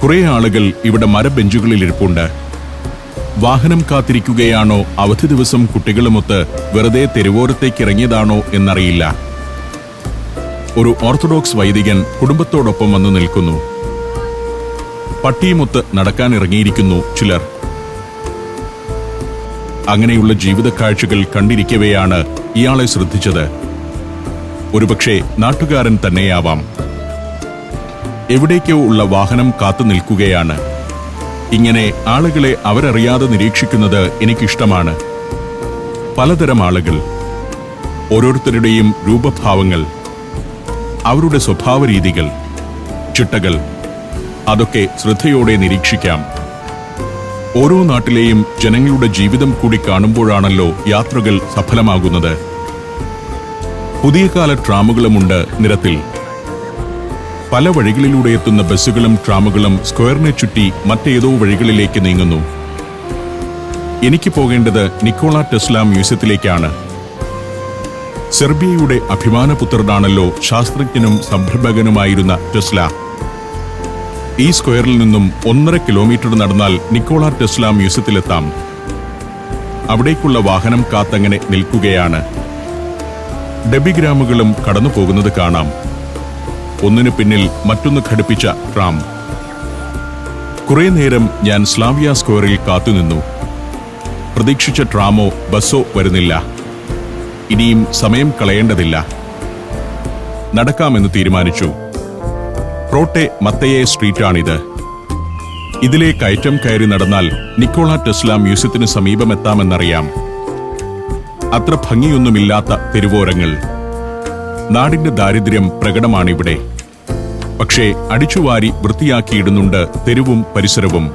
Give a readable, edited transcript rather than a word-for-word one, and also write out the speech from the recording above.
കുറെ ആളുകൾ ഇവിടെ മരബെഞ്ചുകളിൽ ഇരിപ്പുണ്ട്. വാഹനം കാത്തിരിക്കുകയാണോ അവധി ദിവസം കുട്ടികളുമൊത്ത് വെറുതെ തെരുവോരത്തേക്ക് ഇറങ്ങിയതാണോ എന്നറിയില്ല. ഒരു ഓർത്തഡോക്സ് വൈദികൻ കുടുംബത്തോടൊപ്പം വന്നു നിൽക്കുന്നു. പട്ടിയുമൊത്ത് നടക്കാൻ ഇറങ്ങിയിരിക്കുന്നു ചിലർ. അങ്ങനെയുള്ള ജീവിത കാഴ്ചകൾ കണ്ടിരിക്കവെയാണ് ഇയാളെ ശ്രദ്ധിച്ചത്. ഒരുപക്ഷെ നാട്ടുകാരൻ തന്നെയാവാം. എവിടേക്കോ ഉള്ള വാഹനം കാത്തു നിൽക്കുകയാണ്. ഇങ്ങനെ ആളുകളെ അവരറിയാതെ നിരീക്ഷിക്കുന്നത് എനിക്കിഷ്ടമാണ്. പലതരം ആളുകൾ, ഓരോരുത്തരുടെയും രൂപഭാവങ്ങൾ, അവരുടെ സ്വഭാവരീതികൾ, ചിട്ടകൾ, അതൊക്കെ ശ്രദ്ധയോടെ നിരീക്ഷിക്കാം. ഓരോ നാട്ടിലെയും ജനങ്ങളുടെ ജീവിതം കൂടി കാണുമ്പോഴാണല്ലോ യാത്രകൾ സഫലമാകുന്നത്. പുതിയ കാല ട്രാമുകളുമുണ്ട് നിരത്തിൽ. പല വഴികളിലൂടെ എത്തുന്ന ബസ്സുകളും ട്രാമുകളും സ്ക്വയറിനെ ചുറ്റി മറ്റേതോ വഴികളിലേക്ക് നീങ്ങുന്നു. എനിക്ക് പോകേണ്ടത് നിക്കോള ടെസ്ല മ്യൂസിയത്തിലേക്കാണ്. സെർബിയയുടെ അഭിമാനപുത്രനാണല്ലോ ശാസ്ത്രജ്ഞനും സംരംഭകനുമായിരുന്ന ടെസ്ല. ഈ സ്ക്വയറിൽ നിന്നും 1.5 കിലോമീറ്റർ നടന്നാൽ നിക്കോള ടെസ്ല മ്യൂസിയത്തിലെത്താം. അവിടേക്കുള്ള വാഹനം കാത്തങ്ങനെ നിൽക്കുകയാണ്. ഡെബിഗ്രാമുകളും കടന്നു പോകുന്നത് കാണാം. ഒന്നിനു പിന്നിൽ മറ്റൊന്ന് ഘടിപ്പിച്ച ട്രാം. കുറെ നേരം ഞാൻ സ്ലാവിയ സ്ക്വയറിൽ കാത്തുനിന്നു. പ്രതീക്ഷിച്ച ട്രാമോ ബസ്സോ വരുന്നില്ല. ഇനിയും സമയം കളയേണ്ടതില്ല. നടക്കാമെന്ന് തീരുമാനിച്ചു. പ്രോട്ടെ മത്തയെ സ്ട്രീറ്റാണിത്. ഇതിലെ കയറ്റം കയറി നടന്നാൽ നിക്കോള ടെസ്ല മ്യൂസിയത്തിന് സമീപമെത്താമെന്നറിയാം. അത്ര ഭംഗിയൊന്നുമില്ലാത്ത തെരുവോരങ്ങൾ. നാടിന്റെ ദാരിദ്ര്യം പ്രകടമാണിവിടെ. പക്ഷേ അടിച്ചുവാരി വൃത്തിയാക്കിയിടുന്നുണ്ട് തെരുവും പരിസരവും.